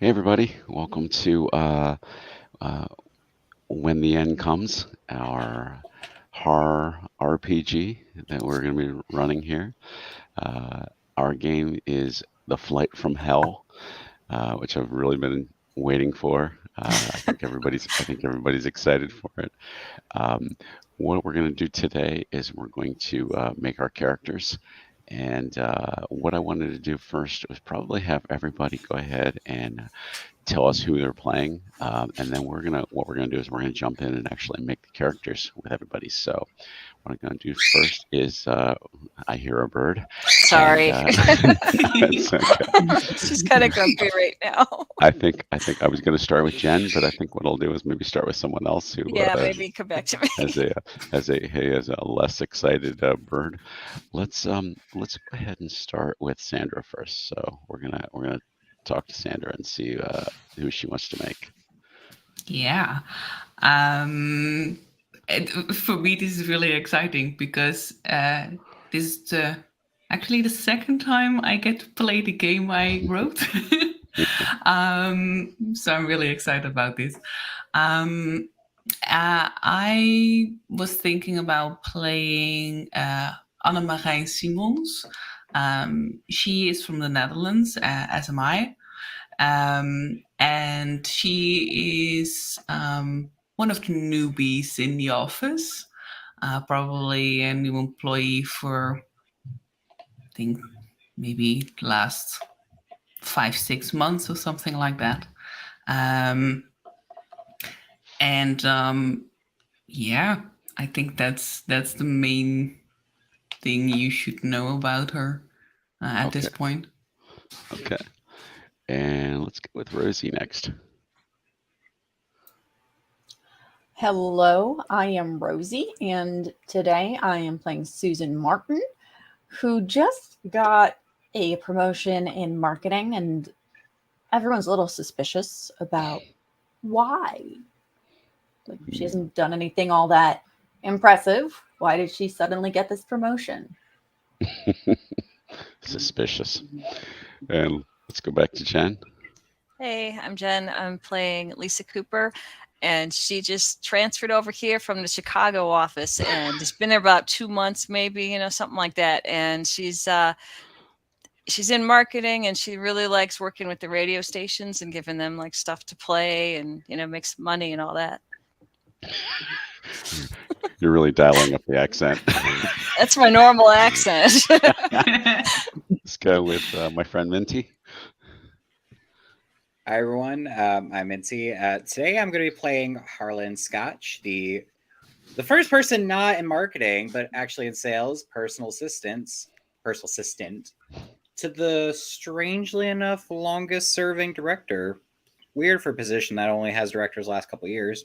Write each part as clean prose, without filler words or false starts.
Hey everybody, welcome to uh, When the End Comes, our horror RPG that we're going to be running here. Uh, our game is The Flight from Hell, which I've really been waiting for. I think everybody's excited for it. Um, what we're going to do today is we're going to make our characters. And what I wanted to do first was probably have everybody go ahead and tell us who they're playing, and then what we're gonna do is we're gonna jump in and actually make the characters with everybody. So what I'm gonna do first is I hear a bird, and Sorry. that's okay. She's kind of grumpy right now. I think I was gonna start with Jen, but I think what I'll do is maybe start with someone else who Yeah, maybe come back to me. has a less excited bird. Let's go ahead and start with Sandra first. So we're gonna talk to Sandra and see who she wants to make. Yeah. Um, for me, this is really exciting because this is actually the second time I get to play the game I wrote. So I'm really excited about this. I was thinking about playing Annemarijn Simons. She is from the Netherlands, as am I. And she is one of the newbies in the office, probably a new employee for, I think, maybe the last 5-6 months or something like that. Yeah, I think that's the main thing you should know about her at this point. Okay. And let's go with Rosie next. Hello, I am Rosie, and today I am playing Susan Martin, who just got a promotion in marketing, and everyone's a little suspicious about why. Like, she hasn't done anything all that impressive. Why did she suddenly get this promotion? Suspicious. And let's go back to Jen. Hey, I'm Jen. I'm playing Lisa Cooper, and she just transferred over here from the Chicago office, and it's been there about 2 months, maybe, something like that. And she's in marketing, and she really likes working with the radio stations and giving them like stuff to play, and makes money and all that. You're really dialing up the accent. That's my normal accent. Let's go with my friend Minty. Hi everyone, I'm Minty. Today I'm going to be playing Harlan Scotch, the first person not in marketing but actually in sales, personal assistant to the strangely enough longest serving director. Weird for a position that only has directors last couple years.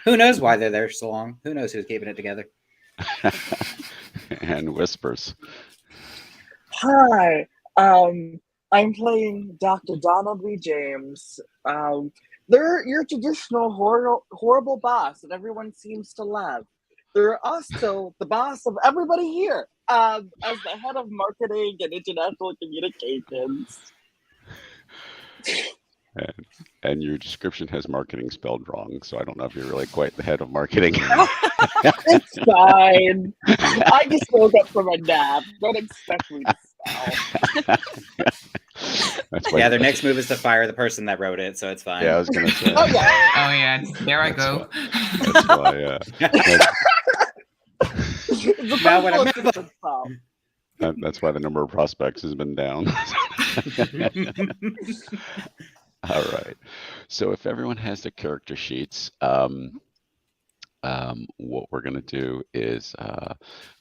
Who knows why they're there so long? Who knows who's keeping it together? And Whispers. Hi, I'm playing Dr. Donald B. James. They're your traditional horrible boss that everyone seems to love. They're also the boss of everybody here, as the head of marketing and international communications. And your description has marketing spelled wrong, so I don't know if you're really quite the head of marketing. It's fine. I just woke up from a nap. Don't expect me to spell. Their next move is to fire the person that wrote it, so it's fine. Yeah, I was going to say. Oh yeah, there I go. That's why, that's why the number of prospects has been down. All right. So if everyone has their character sheets, what we're going to do is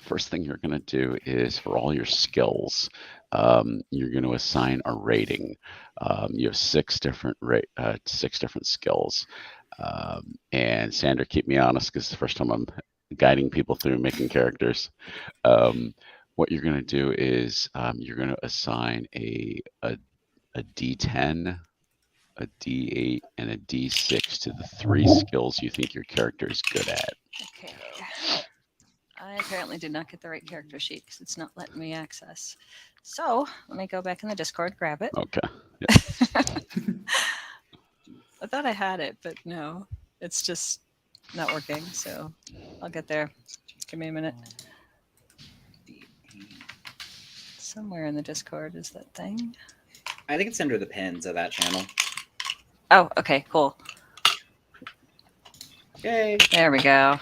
first thing you're going to do is for all your skills, you're going to assign a rating. You have six different skills. And Sandra, keep me honest because it's the first time I'm guiding people through making characters. What you're going to do is you're going to assign a D10, a D8, and a D6 to the three skills you think your character is good at. Okay. I apparently did not get the right character sheet because it's not letting me access. So let me go back in the Discord, grab it. Okay. I thought I had it, but no, it's just not working. So I'll get there. Give me a minute. Somewhere in the Discord is that thing. I think it's under the pins of that channel. Oh, okay, cool. Yay. There we go.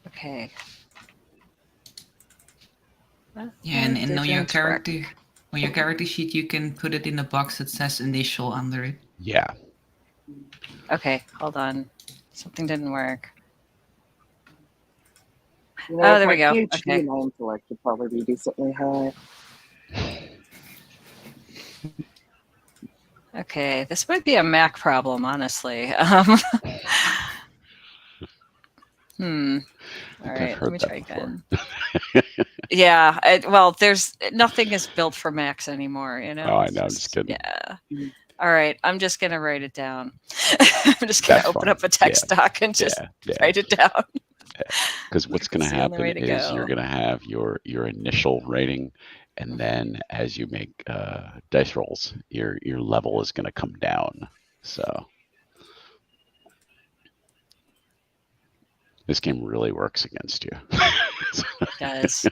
Okay. Yeah, and on your Didn't work. character, on your character sheet, you can put it in a box that says initial under it. Yeah. Okay, hold on. Something didn't work. You know, Oh, with there my we go. PhD, Okay. my intellect would probably be decently high. Okay, this might be a Mac problem, honestly. All I've right, heard let me that try before. again. Yeah, well, there's nothing is built for Macs anymore, you know. Oh, I It's know, I'm just kidding. Yeah. Mm. All right, I'm just gonna write it down. I'm just gonna That's open fine. up a text doc and just Yeah. write it down. Because what's going to It's the only way happen to is you're go. going to have your initial rating, and then as you make dice rolls, your level is going to come down. So this game really works against you. It does.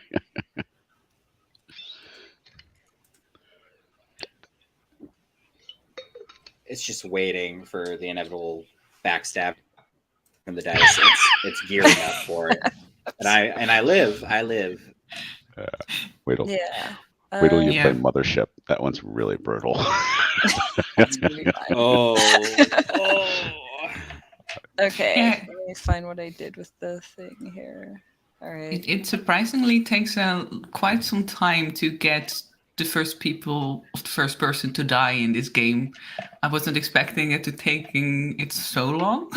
It's just waiting for the inevitable backstab from the dice. It's gearing up for it. And I live. Wait till Yeah. wait till you Yeah. play Mothership. That one's really brutal. That's gonna be fine. Oh. Okay, Yeah. let me find what I did with the thing here. All right. It surprisingly takes quite some time to get the first person to die in this game. I wasn't expecting it to taking it so long.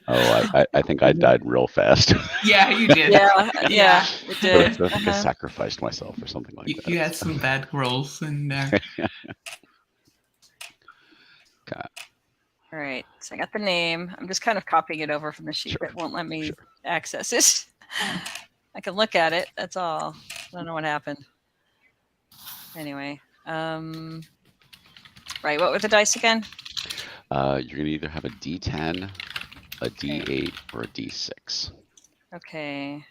Oh, I think I died real fast. Yeah, you did. Yeah, it But I did. feel like I Uh-huh. sacrificed myself or something like that. You had some bad rolls in there. All right, so I got the name. I'm just kind of copying it over from the sheet Sure, that won't let me sure. access it. I can look at it. That's all. I don't know what happened. Anyway, right. What were the dice again? You're going to either have a D10, a D8, or a D6. Okay.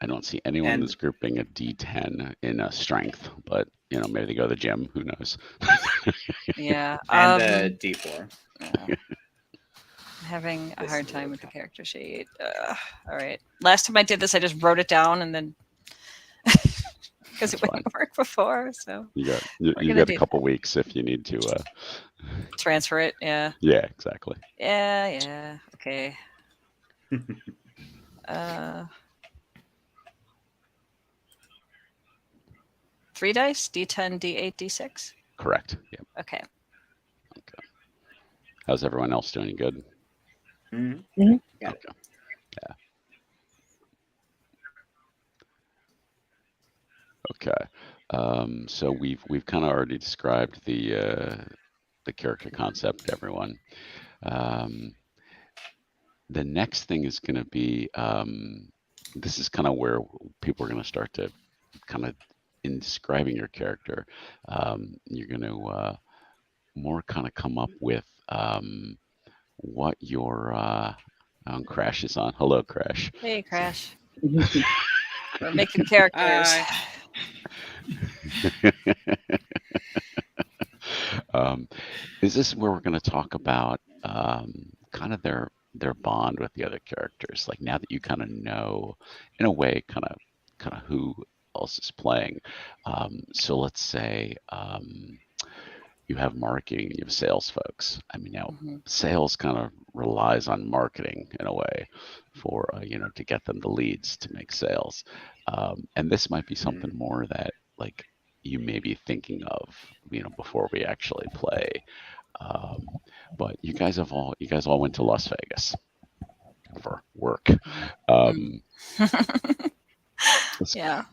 I don't see anyone in And- this group being a D10 in strength, but maybe they go to the gym. Who knows? Yeah. And the D4. I'm having a hard time with the character sheet. All right. Last time I did this, I just wrote it down and then because it That's wouldn't work before. So You got gonna a do couple weeks if you need to. transfer it. Yeah. Yeah, exactly. Yeah. Okay. 3 dice, D10, D8, D6. Correct. Yep. Okay. How's everyone else doing? Good. Mhm. Got it. Okay. Yeah. Okay. So we've kind of already described the character concept to everyone. The next thing is going to be this is kind of where people are going to start to kind of in describing your character. You're going to more kind of come up with what your Crash is on. Hello, Crash. Hey, Crash. We're making characters. Is this where we're going to talk about kind of their bond with the other characters? Like now that you kind of know, in a way, kind of who else is playing. So let's say you have marketing, you have sales folks. I mean, now Mhm. sales kind of relies on marketing in a way for to get them the leads to make sales. And this might be something more that like you may be thinking of, before we actually play. But you guys all went to Las Vegas for work. Yeah.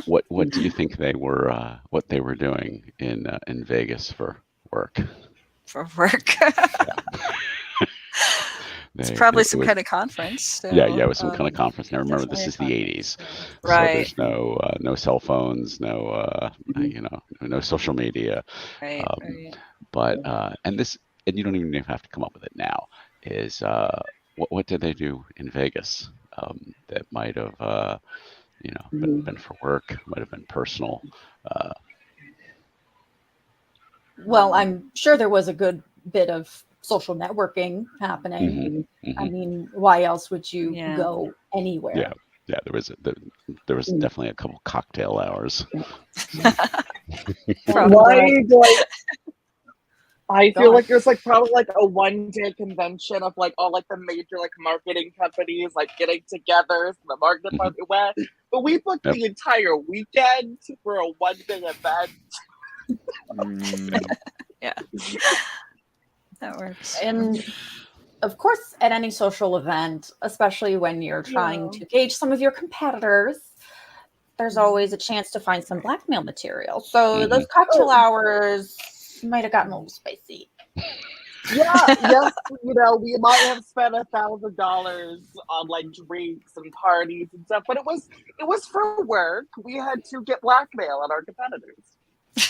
What do you think they were what they were doing in Vegas for work? for work. It's They- probably it some was- kind of conference. So, yeah, it was some kind of um, conference. Now remember, this definitely a is the 80s, so Right. there's no cell phones, no no social media. Right. Um, Right. But and you don't even have to come up with it now. Is what did they do in Vegas that might have been for work, might have been personal. Well, I'm sure there was a good bit of social networking happening. Mhm, I mhm. mean, why else would you Yeah. go anywhere? Yeah, there was definitely a couple cocktail hours. Probably. Why do I Go feel on. like there's like probably like a 1-day convention of like all like the major like marketing companies like getting together so the marketing department went. But we booked Yep. the entire weekend for a 1-day event. That works. And of course, at any social event, especially when you're trying to gauge some of your competitors, there's always a chance to find some blackmail material. So those cocktail hours might have gotten a little spicy. Yeah, yes, we might have spent $1,000 on like drinks and parties and stuff, but it was for work. We had to get blackmail on our competitors.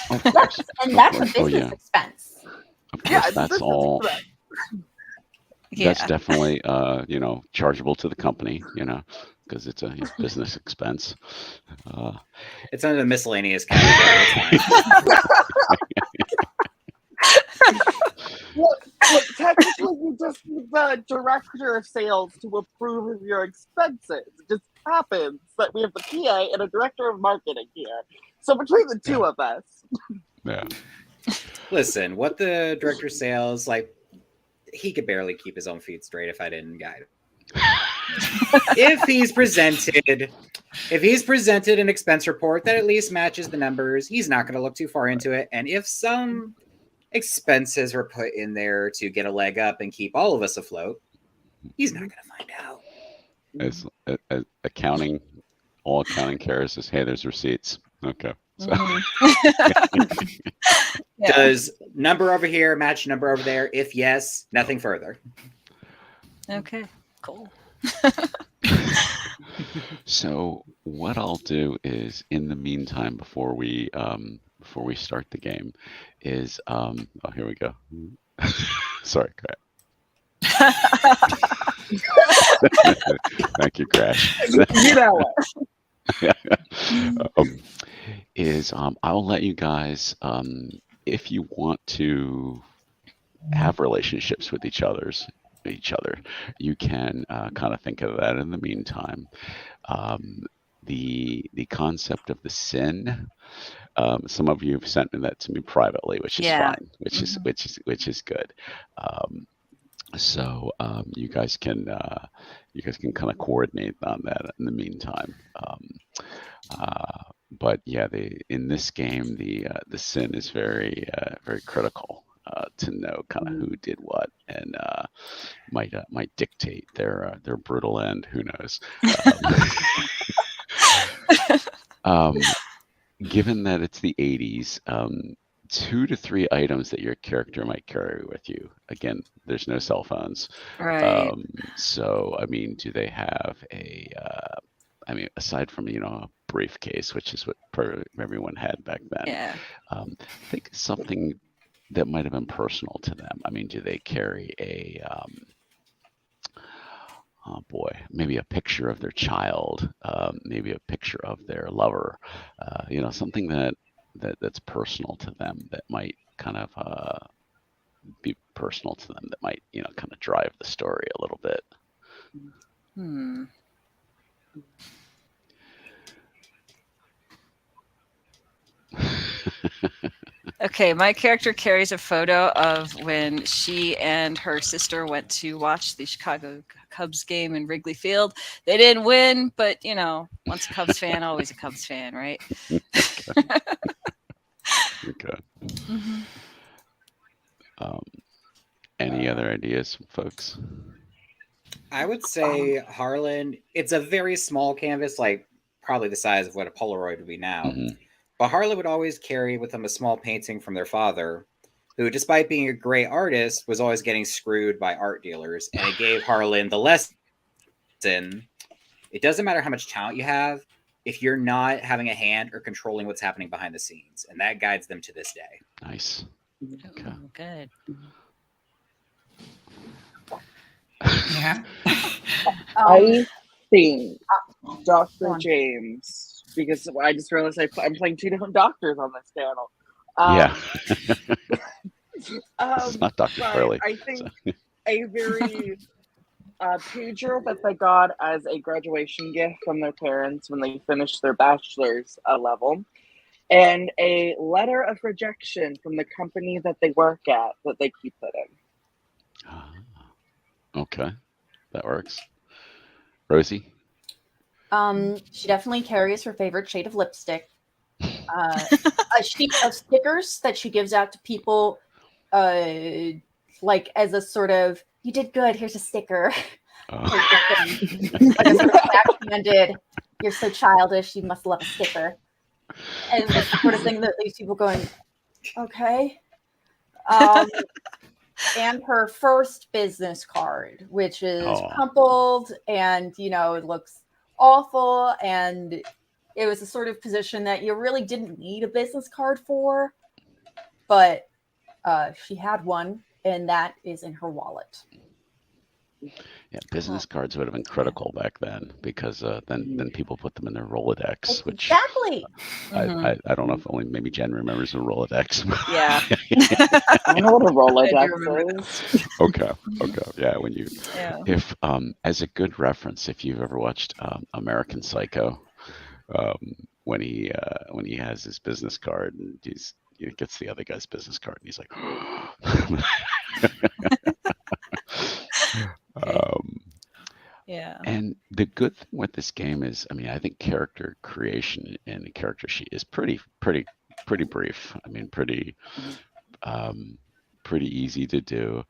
Of course, And that's a course. Oh, business yeah. expense. Of Yeah, course, it's that's business all. expense. Yeah. That's definitely chargeable to the company, because it's a business expense. It's under the miscellaneous category. It's fine. Look, technically, you just need the director of sales to approve of your expenses. It just happens that we have the PA and a director of marketing here. So between the two of us, Yeah. Listen, what the director of sales, like, he could barely keep his own feet straight if I didn't guide him. If he's presented an expense report that at least matches the numbers, he's not going to look too far into it. And if some expenses were put in there to get a leg up and keep all of us afloat, he's not going to find out. As accounting, all accounting cares is, hey, there's receipts. Okay. So Yeah. Does number over here match number over there? If yes, nothing further. Okay. Cool. So what I'll do is, in the meantime, before we start the game, is oh, here we go. Sorry, Crash. Thank you, Crash. you know it. I'll let you guys, if you want to have relationships with each other, you can kind of think of that in the meantime. The concept of the sin. Some of you have sent that to me privately, which is Yeah. fine, which is good. So you guys can kind of coordinate on that in the meantime. But yeah, in this game, the sin is very very critical to know kind of who did what, and might dictate their brutal end. Who knows? Given that it's the 80s, 2 to 3 items that your character might carry with you. Again, there's no cell phones. Right. So, I mean, do they have aside from, a briefcase, which is what everyone had back then. Yeah. Think of something that might have been personal to them. I mean, do they carry maybe a picture of their child, maybe a picture of their lover, something that's personal to them, that might kind of be personal to them, that might, kind of drive the story a little bit. Hmm. Okay, my character carries a photo of when she and her sister went to watch the Chicago Cubs game in Wrigley Field. They didn't win, but once a Cubs fan, always a Cubs fan, right? Okay. Mm-hmm. Any other ideas, folks? I would say Harlan, it's a very small canvas, like probably the size of what a Polaroid would be now. Mhm. But Harlan would always carry with him a small painting from their father who, despite being a great artist, was always getting screwed by art dealers. And it gave Harlan the lesson: it doesn't matter how much talent you have if you're not having a hand or controlling what's happening behind the scenes. And that guides them to this day. Nice. Okay. Oh, good. Yeah. I think go Dr. on. James, because I just realized I'm playing two different doctors on this panel. Yeah. This is not Dr. but Shirley, I think a very pager that they got as a graduation gift from their parents when they finished their bachelor's level, and a letter of rejection from the company that they work at that they keep it in. Ah, okay. That works. Rosie? She definitely carries her favorite shade of lipstick. A sheet of stickers that she gives out to people, like as a sort of "you did good, here's a sticker." Oh. Like a sort of backhanded, "you're so childish, you must love a sticker," and the sort of thing that leaves people going, "Okay." And her first business card, which is Aw. crumpled and it looks awful, and it was a sort of position that you really didn't need a business card for, but she had one, and that is in her wallet. Yeah, business cards would have been critical back then because then people put them in their Rolodex, which Exactly. I don't know if only maybe Jen remembers a Rolodex. Yeah. I know what a I do Rolodex remember is. Okay. Yeah, when you Yeah. if as a good reference, if you've ever watched American Psycho, when he has his business card and he gets the other guy's business card and he's like, Yeah. and the good thing with this game is, I mean, I think character creation and the character sheet is pretty brief. I mean, pretty easy to do.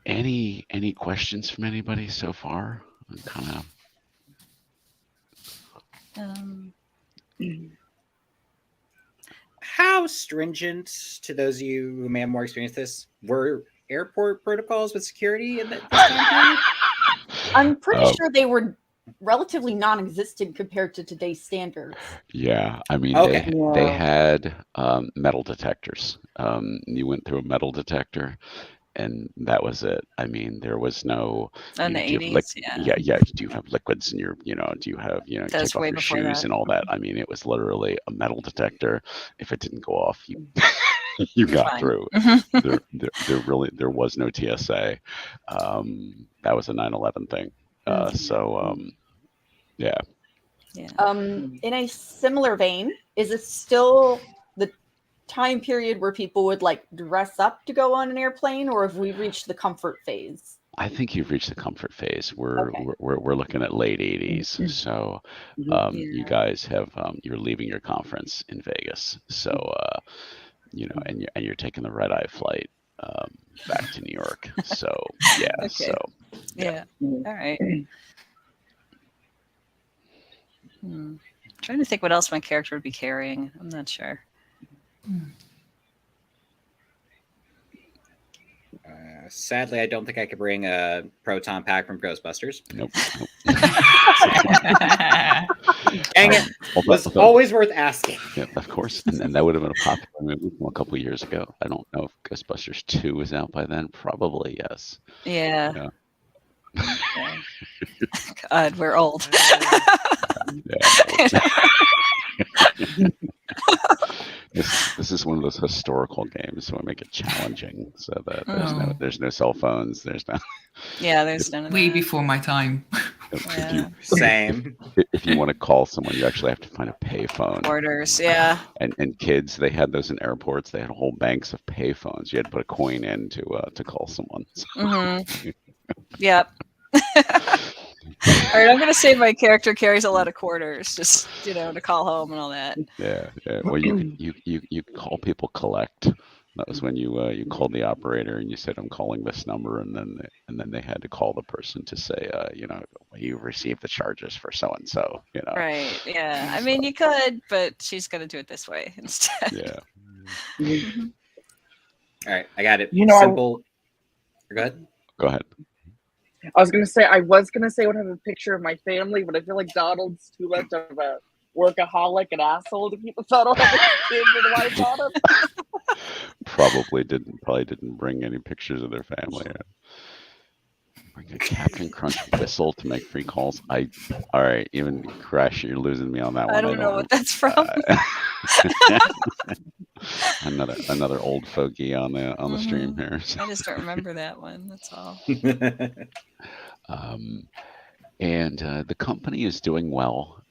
Any questions from anybody so far? Kind of. How stringent, to those of you who may have more experience with this, were airport protocols with security in this time period? I'm pretty sure they were relatively non-existent compared to today's standards. Yeah, I mean, Okay. they Yeah. had metal detectors. You went through a metal detector, and that was it. I mean, there was no. In the do you have 80s, yeah. Yeah. Do you have liquids in your? Do you have you That was take off way your before shoes that. and all that? I mean, it was literally a metal detector. If it didn't go off, you you got Fine. through. Mhm. There was no TSA. That was a 9/11 thing. Yeah. Yeah. In a similar vein, is it still the time period where people would like dress up to go on an airplane, or have we reached the comfort phase? I think you've reached the comfort phase. We're Okay. we're looking at late 80s. So you Yeah. guys have you're leaving your conference in Vegas. So and you're taking the red eye flight back to New York. So yeah. Okay. So Yeah. All right. Trying to think what else my character would be carrying. I'm not sure. Sadly, I don't think I could bring a proton pack from Ghostbusters. nope. Dang it! Was always worth asking. Yeah, of course. And that would have been a popular movie from a couple of years ago. I don't know if Ghostbusters 2 was out by then. Probably yes. Yeah. Yeah. Yeah. God, we're old. Yeah. This is one of those historical games, so we make it challenging so that there's no cell phones. There's no. Yeah, there's none of Way that. before my time. Yeah. Same. If you want to call someone, you actually have to find a payphone. Orders, yeah. And kids, they had those in airports. They had whole banks of payphones. You had to put a coin in to call someone. Mm-hmm. Yep. All right, I'm gonna say my character carries a lot of quarters, just to call home and all that. Yeah. Well, you call people collect. That was when you called the operator and you said, "I'm calling this number," and then they had to call the person to say, you received the charges for so and so. Right. Yeah. I mean, you could, but she's gonna do it this way instead. Yeah. Mhm. All right, I got it. You know, I- Simple. Go ahead. Go ahead. I was gonna say I would have a picture of my family, but I feel like Donald's too much of a workaholic and asshole to keep a photo of his kids and wife on him. Probably didn't bring any pictures of their family. Bring a Captain Crunch whistle to make free calls. All right, even Crash, you're losing me on that one. I don't know what that's from. Another old fogey on the stream Mhm. here. I just don't remember that one. That's all. And the company is doing well.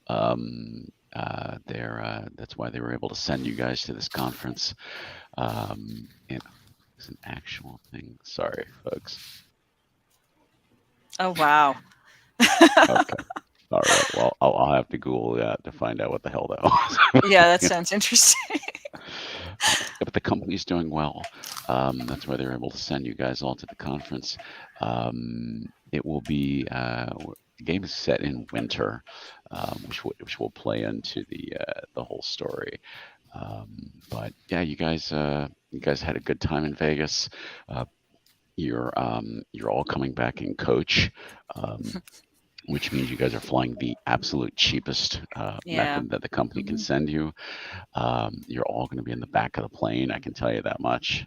That's why they were able to send you guys to this conference. And it's an actual thing. Sorry, folks. Oh wow. Okay. All right. Well, I'll have to Google that to find out what the hell that was. Yeah, that sounds interesting. But the company's doing well. That's why they were able to send you guys all to the conference. It will be the game is set in winter, which will play into the whole story. But yeah, you guys had a good time in Vegas. You're all coming back in coach. Which means you guys are flying the absolute cheapest Yeah. method that the company can Mhm. send you. You're all going to be in the back of the plane, I can tell you that much.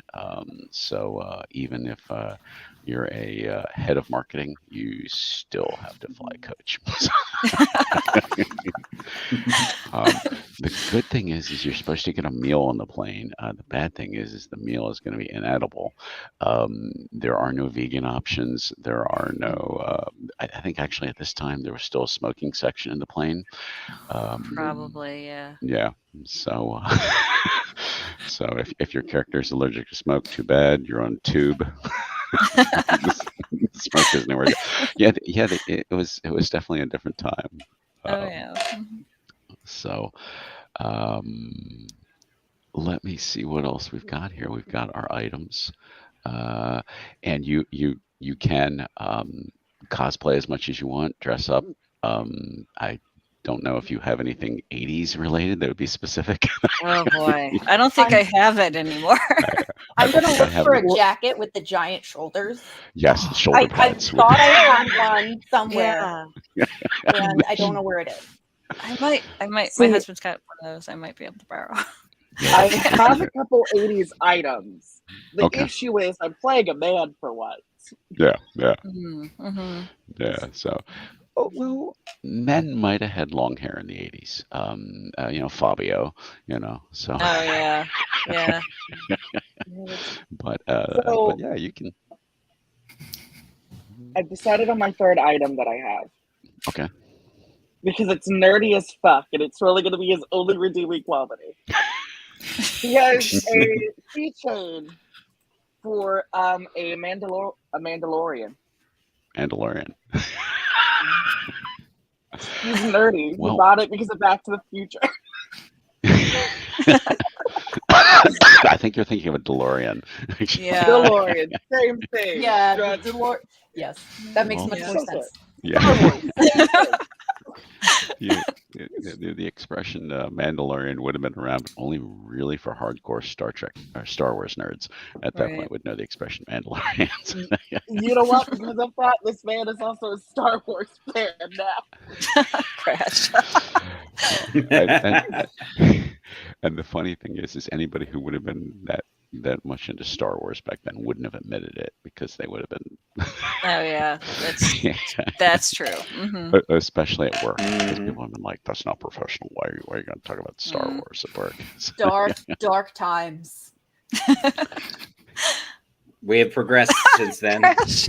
So even if you're a head of marketing, you still have to fly coach. The good thing is you're supposed to get a meal on the plane. The bad thing is the meal is going to be inedible. There are no vegan options. There are no. I think actually at this time there was still a smoking section in the plane. Probably, yeah. Yeah. So so if your character is allergic to smoke, too bad. You're on tube. Smoke isn't anywhere to go. Yeah. It was definitely a different time. Oh yeah. Mhm. So let me see what else we've got here. We've got our items, and you can cosplay as much as you want, dress up. I don't know if you have anything 80s related that would be specific. Oh boy. I don't think I have it anymore. I'm don't gonna think I look have for it. a jacket with the giant shoulders. Yes, shoulder I pads. thought I had one somewhere, Yeah. and I don't know where it is. I might. My See- husband's got one of those. I might be able to borrow. I have a couple 80s items. The Okay. issue is I'm playing a man for once. Yeah. Mm-hmm. Yeah. So, well, men might have had long hair in the 80s. Fabio, so. Oh yeah. Yeah. But So- yeah, you can. I've decided on my third item that I have. Okay. Because it's nerdy as fuck, and it's really going to be his only redeeming quality. He has a keychain for a Mandalorian. Mandalorian. He's nerdy. Well- He bought it because of Back to the Future. I think you're thinking of a DeLorean. Yeah. DeLorean, same thing. Yeah, Just- yes, that makes Well- much Yeah. more sense. Yeah. Star Wars, same thing. The expression Mandalorian would have been around, but only really for hardcore Star Trek or Star Wars nerds at that Right. point would know the expression Mandalorians. You know what? Because of that, this man is also a Star Wars fan now. Crash. And the funny thing is anybody who would have been that much into Star Wars back then wouldn't have admitted it because they would have been. Oh yeah. That's true. Hmm. Especially at work, because Mhm. people have been like, "That's not professional. Why are you going to talk about Star Mm. Wars at work?" So, Dark times. We have progressed since then. Crash.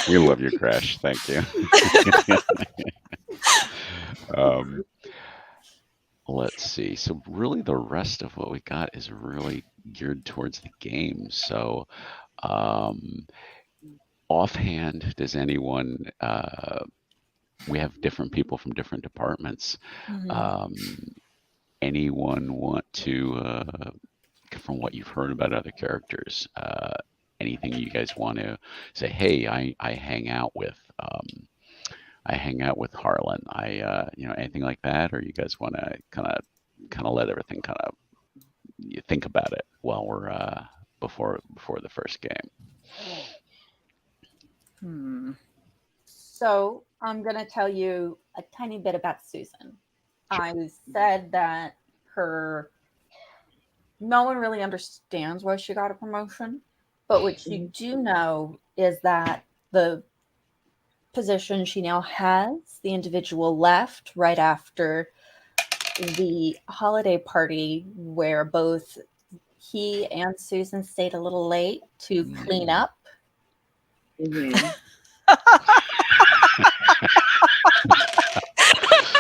we love you, Crash. Thank you. Let's see. So really, the rest of what we got is really geared towards the game. So, offhand, does anyone? We have different people from different departments. Mhm. Anyone want to, from what you've heard about other characters, anything you guys want to say? Hey, I hang out with I hang out with Harlan. Anything like that, or you guys want to kind of let everything kind of you think about it while we're before the first game. So I'm going to tell you a tiny bit about Susan. I said that no one really understands why she got a promotion, but what you do know is that the position she now has, the individual left right after the holiday party where both he and Susan stayed a little late to clean up. Mhm.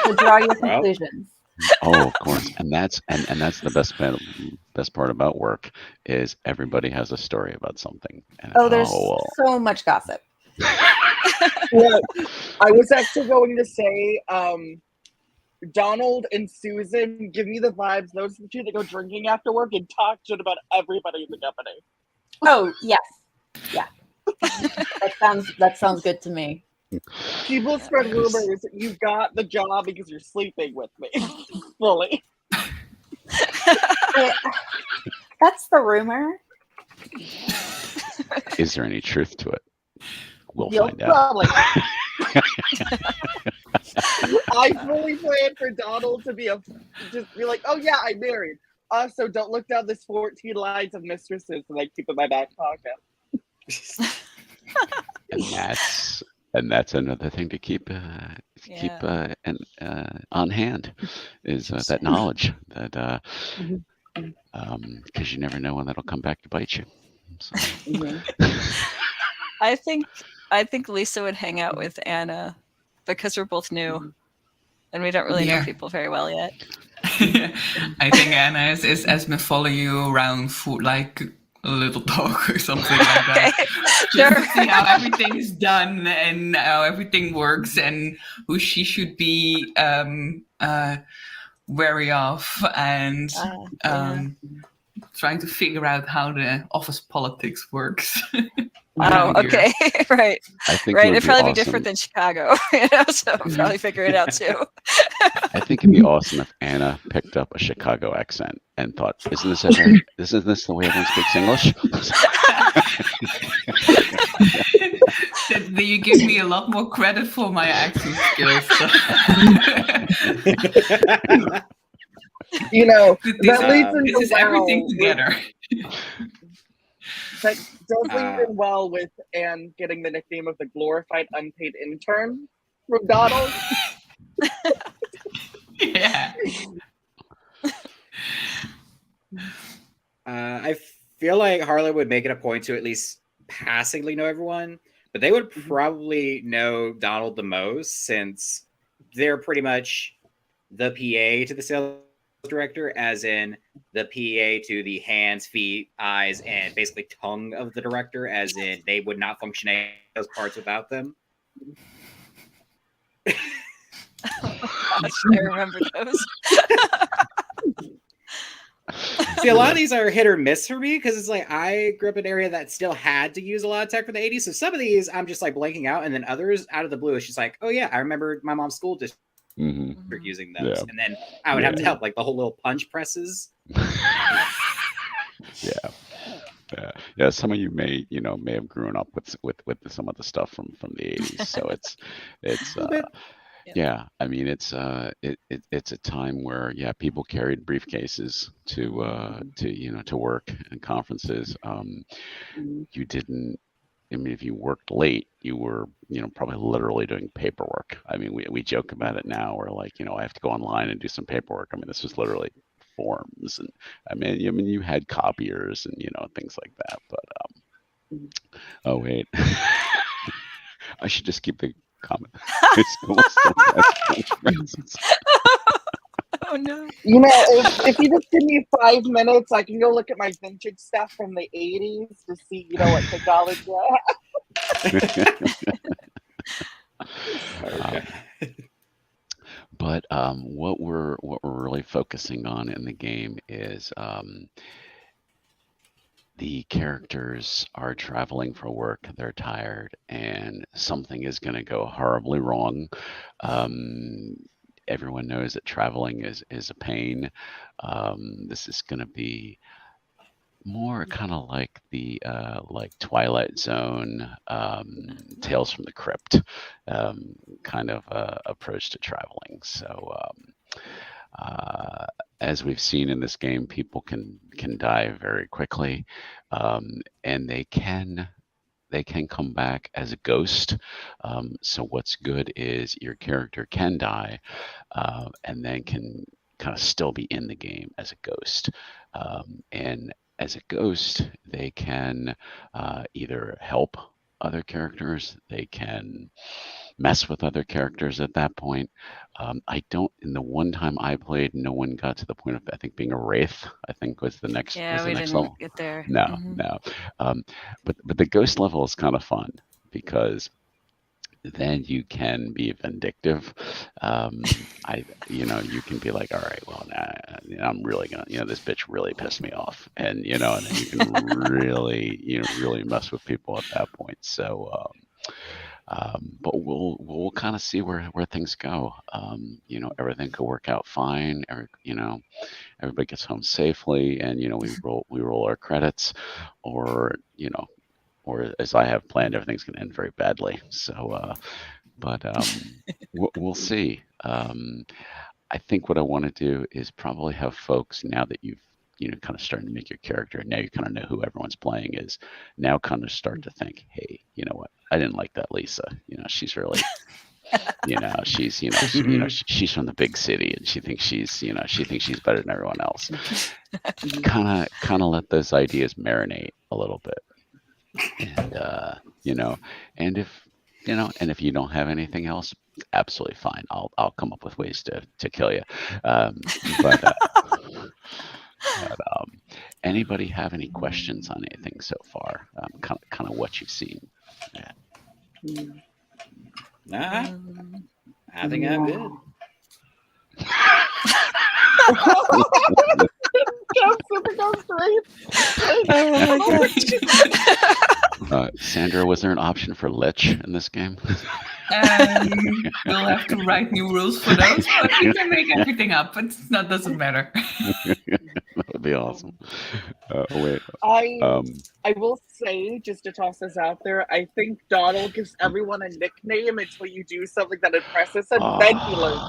To draw your conclusions. Oh, of course, and that's the best part about work is everybody has a story about something. And, Oh, there's well. so much gossip. Yeah, I was actually going to say, Donald and Susan give me the vibes. Those are the two that go drinking after work and talk shit about everybody in the company. Oh, yes. Yeah. that sounds good to me. People spread rumors that you got the job because you're sleeping with me. Fully. That's the rumor. Is there any truth to it? We'll You'll find out. probably. I fully planned for Donald to just be like, oh yeah, I'm married. Also, don't look down this 14 lines of mistresses that I keep in my back pocket. And that's another thing to keep on hand is that knowledge that because you never know when that'll come back to bite you. So. I think Lisa would hang out with Anna because we're both new and we don't really know people very well yet. I think Anna is as me follow you around for like a little talk or something like that. Just to see how everything is done and how everything works and who she should be wary of and trying to figure out how the office politics works. Oh, okay. Right. I think it'd probably be awesome. different than Chicago, so I'll probably figure it out too. I think it'd be awesome if Anna picked up a Chicago accent and thought, isn't this the way everyone speaks English? You give me a lot more credit for my accent skills. You know, this is everything together. That does lead in well with Anne getting the nickname of the glorified unpaid intern from Donald. Yeah. I feel like Harlan would make it a point to at least passingly know everyone, but they would probably know Donald the most since they're pretty much the PA to the sales director, as in the PA to the hands, feet, eyes, and basically tongue of the director, as in they would not function any of those parts without them. I remember those. See, a lot of these are hit or miss for me because it's like I grew up in an area that still had to use a lot of tech from the 80s. So some of these I'm just like blanking out, and then others out of the blue, it's just like, oh yeah, I remember my mom's school district using those, and then I would have to help like the whole little punch presses. Yeah. Some of you may have grown up with some of the stuff from the 80s. So it's yeah. I mean, it's a time where people carried briefcases to work and conferences. You didn't. I mean, if you worked late, you were, probably literally doing paperwork. I mean, we joke about it now. We're like, I have to go online and do some paperwork. I mean, this was literally forms, and I mean, you had copiers and things like that. But oh wait, I should just keep the comment. Oh no! If you just give me 5 minutes, I can go look at my vintage stuff from the 80s to see, what technology I have. But what we're really focusing on in the game is the characters are traveling for work, they're tired, and something is going to go horribly wrong. Um, Everyone knows that traveling is a pain. This is going to be more kind of like the like Twilight Zone, Tales from the Crypt kind of approach to traveling. So as we've seen in this game, people can die very quickly, and they can come back as a ghost. So what's good is your character can die, and then can kind of still be in the game as a ghost. And as a ghost, they can either help other characters, they can mess with other characters at that point. I don't. In the one time I played, no one got to the point of, I think, being a wraith. I think was the next Yeah, was the we next didn't level. get there. No, Mhm. no. But the ghost level is kind of fun because then you can be vindictive. You can be like, all right, well, now I'm really gonna, this bitch really pissed me off, and and then you can really mess with people at that point. So, but we'll kind of see where things go. Everything could work out fine. Everybody gets home safely, and we roll our credits, or or as I have planned, everything's going to end very badly. So, but we'll see. I think what I want to do is probably have folks, now that you've kind of starting to make your character, and now you kind of know who everyone's playing is, now kind of start to think, hey, you know what? I didn't like that Lisa. She's really. She's from the big city, and she thinks she's better than everyone else. Kind of let those ideas marinate a little bit. And if you don't have anything else, absolutely fine. I'll come up with ways to kill you. But anybody have any questions on anything so far? Kind of what you've seen. Yeah. Nah, Um, I think I'm good. Super goes great. oh my gosh. Sandra, was there an option for Lich in this game? We'll have to write new rules for those, but we can make everything up. That doesn't matter. That would be awesome. Wait. I will say, just to toss this out there, I think Donald gives everyone a nickname until you do something that impresses him. Then he learns.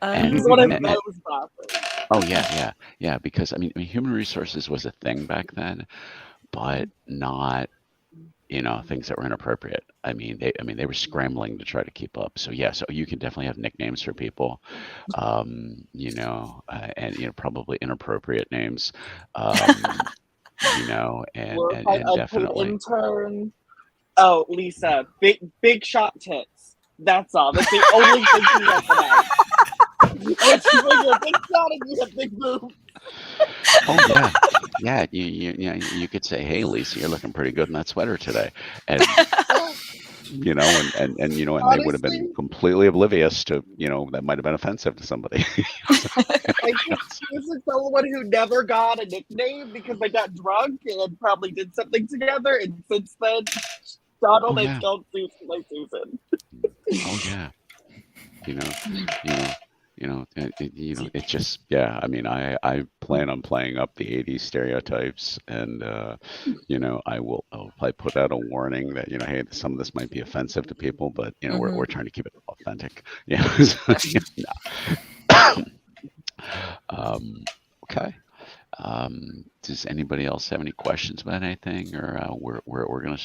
And- He's one of and- those bosses. Oh yeah. Because I mean, human resources was a thing back then, but not things that were inappropriate. I mean, they were scrambling to try to keep up. So yeah, so you can definitely have nicknames for people, and probably inappropriate names, and Unpaid definitely. intern. Oh, Lisa, big shot tits. That's all. That's the only thing she has tonight. It's like a big shot and you have big boobs. Oh yeah. You could say, "Hey, Lisa, you're looking pretty good in that sweater today," and and they would have been Honestly- completely oblivious to that might have been offensive to somebody. I think she is someone who never got a nickname because they got drunk and probably did something together, and since then, Donald Oh, yeah. has called Susan like Susan. Oh yeah, it just, yeah. I mean, I plan on playing up the '80s stereotypes, and I'll probably put out a warning that hey, some of this might be offensive to people, but we're trying to keep it authentic. Yeah. Okay. Does anybody else have any questions about anything, or we're gonna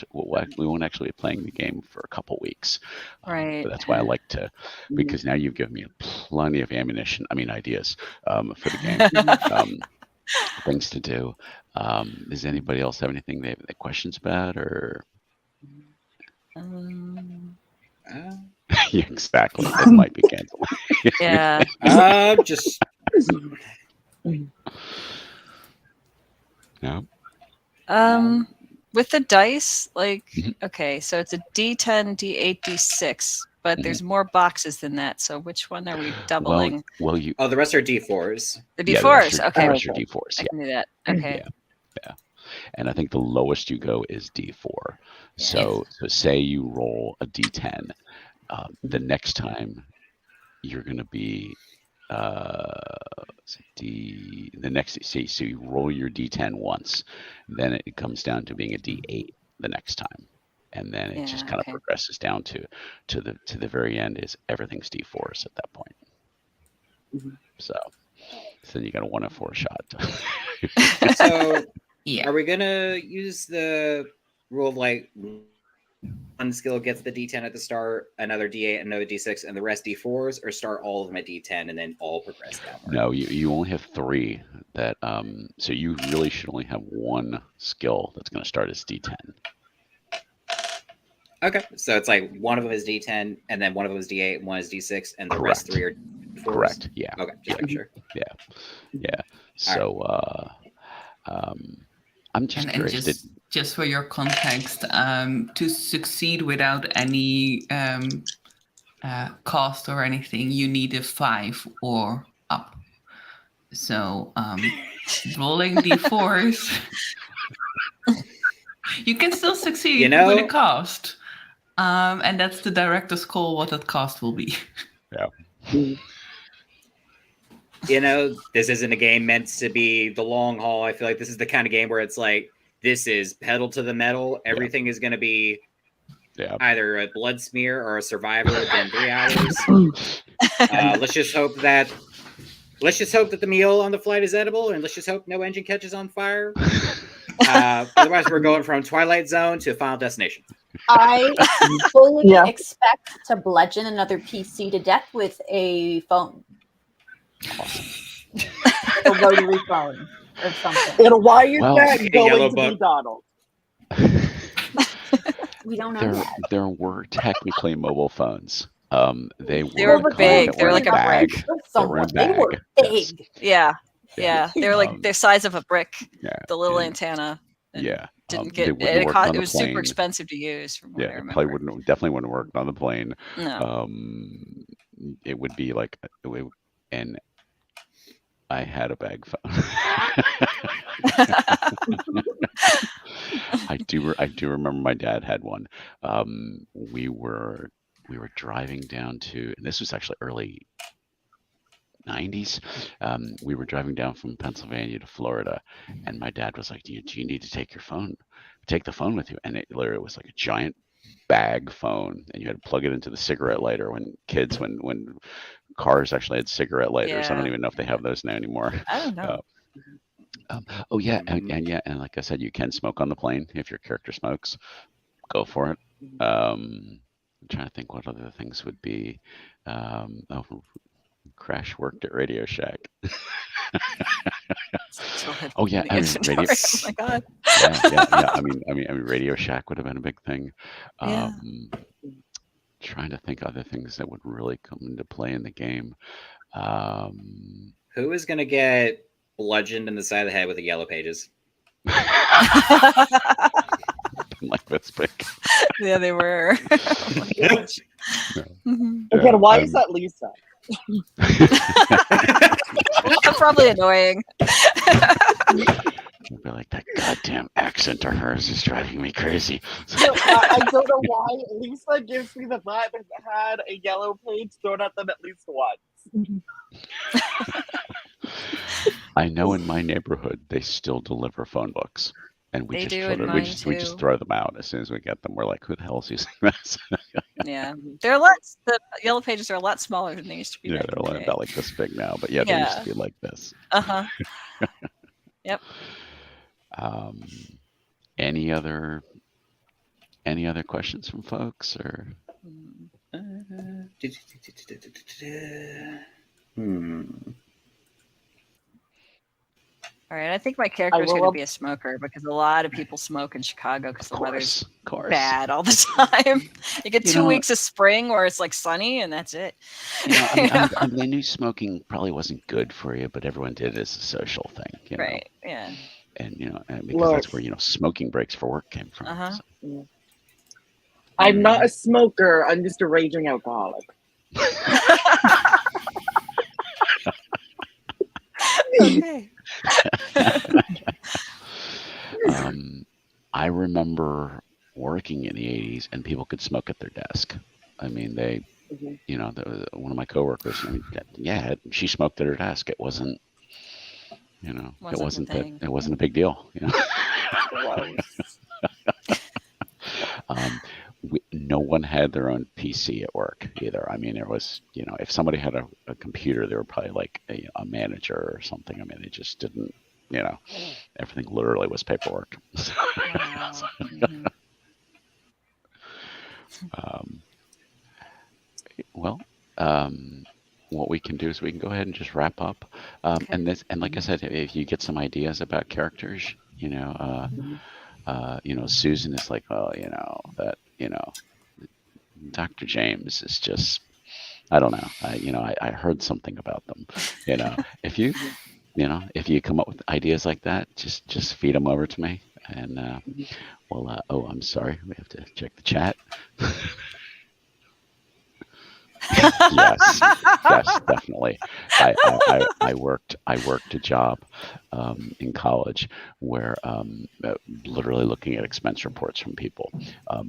we won't actually be playing the game for a couple weeks, Right. but that's why I like to, because now you've given me plenty of ideas for the game, things to do. Does anybody else have anything they have questions about, or Um, yeah, exactly, it might be canceled. yeah. Just No. With the dice, Mhm. okay, so it's a D10, D8, D6, but Mhm. there's more boxes than that. So which one are we doubling? Well, you. the rest are D4s. The Yeah, D4s. the rest are Okay, D4s. I Yeah. can do that. Okay. and I think the lowest you go is D4. So say you roll a D10, the next time you're going to be so you roll your D10 once, then it comes down to being a D8 the next time, and then it just kind of progresses down to the very end is everything's D4s at that point. So then you got a 1 in 4 shot. So Yeah. are we gonna use the rule of like one skill gets the D10 at the start, another D8, another D6, and the rest D4s, or start all of them at D10 and then all progress downward? No, you only have 3 that so you really should only have 1 skill that's going to start as D10. Okay, so it's like one of them is D10, and then one of them is D8, and one is D6, and the rest Correct. 3 are D4s? Correct. Yeah. Okay, just make sure. Yeah. So I'm just And curious. just for your context, to succeed without any cost or anything, you need a 5 or up. So rolling d4s, you can still succeed with a cost. And that's the director's call what that cost will be. This isn't a game meant to be the long haul. I feel like this is the kind of game where it's like, this is pedal to the metal. Everything is going to be either a blood smear or a survivor within 3 hours. Let's just hope that the meal on the flight is edible, and let's just hope no engine catches on fire. Otherwise, we're going from Twilight Zone to Final Destination. I fully Yeah. expect to bludgeon another PC to death with a phone. A rotary phone or something. And why is Well, that Yellow going to Book. be Donald? We don't know that. There were technically mobile phones. They were were big. They They were like a bag. brick. They were in a They were bag. Yes. big. Yeah. They're like the size of a brick. Yeah. The little and- antenna. And Yeah. Didn't they get wouldn't it. work on It the was super plane. expensive to use. From what I Yeah, it remember. probably definitely wouldn't work on the plane. No. It would be like, and I had a bag phone. I do remember my dad had one. We were driving down to, and this was actually early 90s. We were driving down from Pennsylvania to Florida, and my dad was like, do you need to take the phone with you? And it literally was like a giant bag phone, and you had to plug it into the cigarette lighter when cars actually had cigarette lighters. I don't Yeah. even know if they have those now anymore. I don't know. Oh yeah, and like I said, you can smoke on the plane if your character smokes. Go for it. I'm trying to think what other things would be. Crash worked at Radio Shack. Still have Oh yeah, the I mean, inventory. Radio. Oh my god. Yeah. I mean, Radio Shack would have been a big thing. Yeah. Trying to think other things that would really come into play in the game. Who is going to get bludgeoned in the side of the head with the Yellow Pages? Like this big. Yeah, they were. Oh my gosh. Mhm. Again, why is that Lisa? That's probably annoying. I'd be like, that goddamn accent of hers is driving me crazy. I don't know why. Lisa gives me the vibe that had a yellow page thrown at them at least once. I know in my neighborhood they still deliver phone books, and we They just do throw in them, mine we just too. throw them out as soon as we get them. We're like, who the hell's using this? Yeah, they're a lot. The yellow pages are a lot smaller than they used to be. Yeah, back they're in the like day. about like this big now, but yeah, they used to be like this. Uh-huh. Any other questions from folks or? All right, I think my character is will going to up- be a smoker because a lot of people smoke in Chicago because the weather's Of course. bad all the time. You get You 2 know- weeks of spring where it's like sunny and that's it. You know, I mean, I knew smoking probably wasn't good for you, but everyone did it as a social thing, you know? Right. Yeah. And because that's where smoking breaks for work came from. Uh-huh. So. I'm not a smoker. I'm just a raging alcoholic. Okay. I remember working in the 80s and people could smoke at their desk. I mean, they, Mhm. you know, one of my coworkers, I mean, yeah, she smoked at her desk. It wasn't, you know, it Wasn't the wasn't that, thing. it wasn't a big deal, you know. Gross. No one had their own PC at work either. I mean, there was, you know, if somebody had a computer, they were probably like a manager or something. I mean, they just didn't, you know, everything literally was paperwork. Wow. Mhm. um, well, what we can do is we can go ahead and just wrap up. Okay. And like I said, if you get some ideas about characters, you know, Susan is like, well, you know, that, you know, Dr. James is just, I don't know. I heard something about them. You know, if you come up with ideas like that, just feed them over to me, and oh, I'm sorry, we have to check the chat. Yes, definitely. I worked a job in college where literally looking at expense reports from people,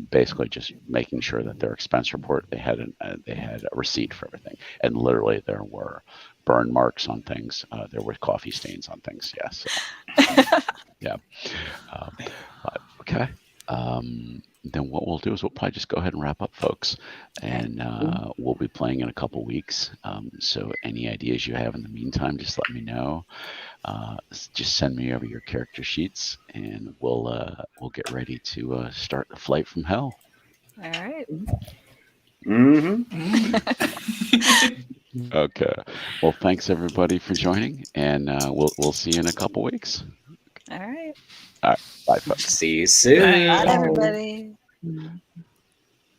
basically just making sure that their expense report they had a receipt for everything, and literally there were burn marks on things, there were coffee stains on things. Yes, yeah. Okay. Then what we'll do is we'll probably just go ahead and wrap up, folks, and we'll be playing in a couple weeks. So any ideas you have in the meantime, just let me know. Just send me over your character sheets, and we'll get ready to start the flight from hell. All right. Mm-hmm. Okay. Well, thanks everybody for joining, and we'll see you in a couple weeks. All right. All right. Bye, folks. See you soon. Bye. Bye, everybody. Mm.